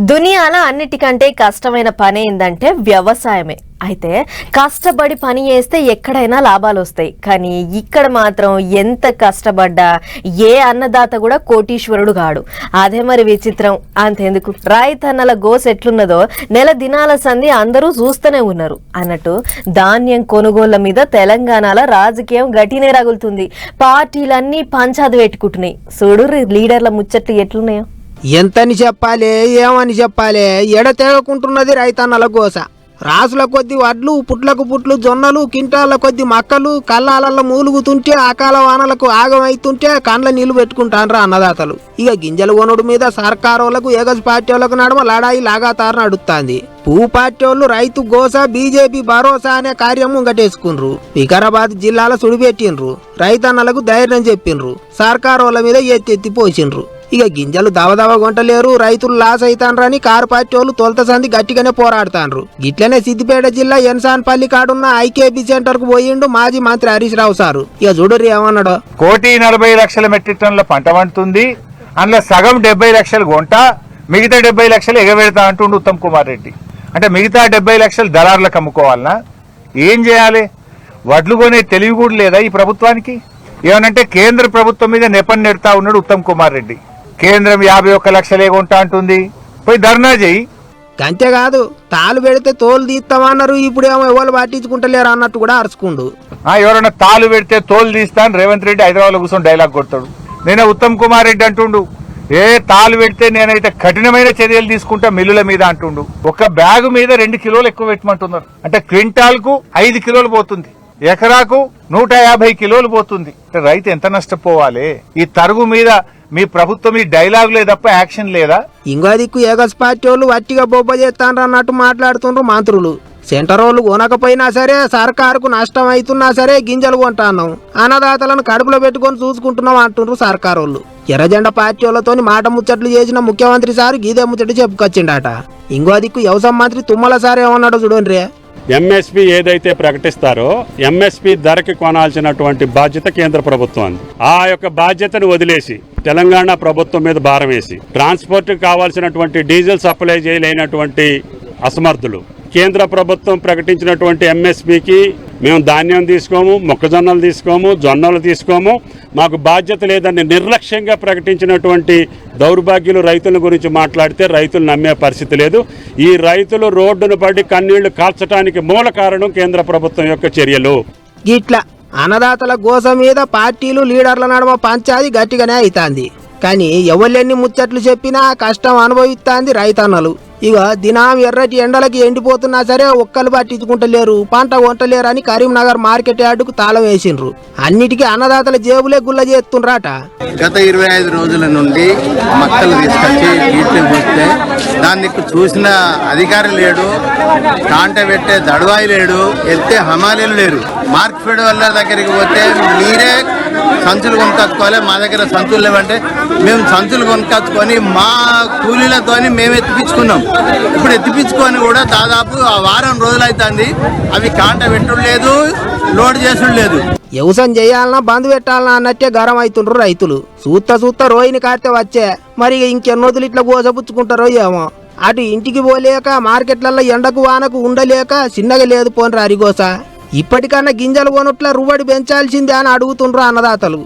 దునియాలో అన్నిటికంటే కష్టమైన పని ఏందంటే వ్యవసాయమే. అయితే కష్టపడి పని చేస్తే ఎక్కడైనా లాభాలు వస్తాయి. కానీ ఇక్కడ మాత్రం ఎంత కష్టపడ్డా ఏ అన్నదాత కూడా కోటీశ్వరుడు కాడు. అదే మరి విచిత్రం. అంతెందుకు, రైతన్నల గోస్ ఎట్లున్నదో నెల దినాల సంధి అందరూ చూస్తూనే ఉన్నారు అన్నట్టు ధాన్యం కొనుగోళ్ల మీద తెలంగాణలో రాజకీయం గట్టినే రగులుతుంది. పార్టీలన్నీ పంచాది పెట్టుకుంటున్నాయి. చూడు లీడర్ల ముచ్చట్లు ఎట్లున్నాయో. ఎంతని చెప్పాలి, ఏమని చెప్పాలి, ఎడతెగకుంటున్నది రైతన్నల గోస. రాసుల కొద్ది వడ్లు, పుట్లకు పుట్లు జొన్నలు, కింటాల కొద్ది మక్కలు కళ్ళాలల్లో మూలుగుతుంటే అకాల వానలకు ఆగమైతుంటే కండ్ల నీళ్లు పెట్టుకుంటాన్రా అన్నదాతలు. ఇక గింజలు కొనుడు మీద సర్కారోళ్లకు ఏగస్ పార్టీ వాళ్ళకు నడుమ లడాయి లాగాతారు నడుస్తుంది. పువ్వు పార్టీ వాళ్ళు రైతు గోస బీజేపీ భరోసా అనే కార్యం ముంగటేసుకుండ్రు. వికారాబాద్ జిల్లాలో సుడిపెట్టిండ్రు. రైతన్నలకు ధైర్యం చెప్పిండ్రు. సర్కారోళ్ల మీద ఎత్తి పోసిండ్రు. ఇక గింజలు దవదవ కొంటలేరు, రైతులు లాస్ అయితాన్రని కారు పార్టీ వాళ్ళు తొలత సంది గట్టిగానే పోరాడుతాన్రు. గిట్లనే సిద్దిపేట జిల్లా ఎన్సాన్పల్లి కాడున్న ఐకేబీ సెంటర్ కు పోయిండు మాజీ మంత్రి హరీష్ రావు సారు. ఇక చూడరు ఏమన్నాడు. 1,40,00,000 మెట్రిక్ టన్నుల పంట వండుతుంది, అందులో సగం 70 లక్షలు కొంట, మిగతా 70 లక్షలు ఎగబెడతా అంటుండు ఉత్తమ్ కుమార్ రెడ్డి. అంటే మిగతా 70 లక్షలు దళారులకు అమ్ముకోవాలనా? ఏం చేయాలి? వడ్లు కొనే తెలివి కూడా లేదా ఈ ప్రభుత్వానికి? ఏమనంటే కేంద్ర ప్రభుత్వం మీద నెపం నెడతా ఉన్నాడు ఉత్తమ్ కుమార్ రెడ్డి. కేంద్రం 51 లక్షలే కొంటా అంటుంది, పోయి ధర్నా చేయి. అంతేకాదు, తాలు పెడితే తోలు తీస్తామన్నారు, ఇప్పుడేమో ఎవరు పట్టించుకుంటలేరు అన్నట్టు కూడా అరుచుకుండు. ఎవరైనా తాలు పెడితే తోలు తీస్తాను రేవంత్ రెడ్డి హైదరాబాద్ లో కూర్చొని డైలాగ్ కొడతాడు. నేనే ఉత్తమ్ కుమార్ రెడ్డి అంటుండు, తాలు పెడితే నేనైతే కఠినమైన చర్యలు తీసుకుంటా మిల్లుల మీద అంటుండు. ఒక బ్యాగు మీద 2 కిలోలు ఎక్కువ పెట్టమంటున్నారు. అంటే క్వింటాల్ కు 5 కిలోలు పోతుంది, ఎకరాకు 150 కిలోలు పోతుంది. రైతు ఎంత నష్టపోవాలి? ఈ తరుగు మీద మీ ప్రభుత్వం ఈ డైలాగులే తప్ప యాక్షన్ లేదా? ఇంకో దిక్కు ఏగస్ పార్టీ వాళ్ళు వట్టిగా బొబ్బ చేస్తాను అన్నట్టు మాట్లాడుతుండ్రు మంత్రులు. సెంటర్ వాళ్ళు కొనకపోయినా సరే, సర్కారుకు నష్టం అవుతున్నా సరే గింజలు కొంటున్నాం, అన్నదాతలను కడుపులో పెట్టుకొని చూసుకుంటున్నాం అంటుండ్రు సర్కారు వాళ్ళు. ఎర్రజెండా పార్టీ వాళ్ళతోని మాట ముచ్చట్లు చేసిన ముఖ్యమంత్రి సార్ గీదే ముచ్చట చెప్పుకొచ్చిండట. ఇంకో దిక్కు వ్యవసాయ మంత్రి తుమ్మల సార్ ఏమన్నాడో చూడండి. ఎంఎస్పీ ఏదైతే ప్రకటిస్తారో ఎంఎస్పీ ధరకి కొనాల్సినటువంటి బాధ్యత కేంద్ర ప్రభుత్వం. ఆ యొక్క బాధ్యతను వదిలేసి తెలంగాణ ప్రభుత్వం మీద భారం వేసి ట్రాన్స్పోర్ట్ కావాల్సినటువంటి డీజిల్ సప్లై చేయలేనటువంటి అసమర్థులు కేంద్ర ప్రభుత్వం ప్రకటించినటువంటి ఎంఎస్పీకి మేము ధాన్యం తీసుకోము, మొక్కజొన్నలు తీసుకోము, జొన్నలు తీసుకోము, మాకు బాధ్యత లేదని నిర్లక్ష్యంగా ప్రకటించినటువంటి దౌర్భాగ్యులు రైతుల గురించి మాట్లాడితే రైతులు నమ్మే పరిస్థితి లేదు. ఈ రైతులు రోడ్డును పడి కన్నీళ్లు కాల్చడానికి మూల కారణం కేంద్ర ప్రభుత్వం యొక్క చర్యలు. ఇట్లా అన్నదాతల గోస మీద పార్టీలు లీడర్ల నడుమ పంచాది గట్టిగానే అవుతుంది. కానీ ఎవరెన్ని ముచ్చట్లు చెప్పినా కష్టం అనుభవిస్తాంది రైతన్నలు. ఇక దినం ఎర్రటి ఎండలకి ఎండిపోతున్నా సరే ఒక్కలు పట్టించుకుంటలేరు, పంట కొంటలేరు అని కరీంనగర్ మార్కెట్ యార్డుకు తాళం వేసిండ్రు. అన్నిటికీ అన్నదాతల జేబులే గుల్ల చేస్తుండ్రాట. గత 25 రోజుల నుండి మక్కలు తీసుకొచ్చి నీటిని పోస్తే దాన్ని చూసిన అధికారి లేడు, కాంట పెట్టే దడవాయి లేడు, ఎత్తే హమాలీలు లేరు. మార్కెట్ వాళ్ళ దగ్గరికి పోతే మీరే సంచులు కొనుక్కొచ్చుకోవాలి, మా దగ్గర సంచులు లేవంటే మేము సంచులు కొనుక్కొచ్చుకొని మా కూలీలతోని మేము ఎత్తిపించుకున్నాం. ఇప్పుడు ఎత్తిపించుకొని కూడా దాదాపు 1 వారం రోజులు అవుతుంది. అవి కాంట పెట్టుడు లేదు, లోడ్ చేసుడు లేదు. వ్యవసాయం చేయాలన్నా బంద్ పెట్టాలన్నా అన్నట్టే గరం అవుతుండ్రు రైతులు. సూత్త రోహిని కాస్తే వచ్చే మరి ఇంకెన్నోదులు ఇట్లా గోసపుచ్చుకుంటారో ఏమో. అటు ఇంటికి పోలేక మార్కెట్లలో ఎండకు వానకు ఉండలేక చిన్నగా లేదు పోన్రా అరిగోస. ఇప్పటికన్నా గింజలు కొనుట్ల రువడి పెంచాల్సిందే అని అడుగుతుండ్రు అన్నదాతలు.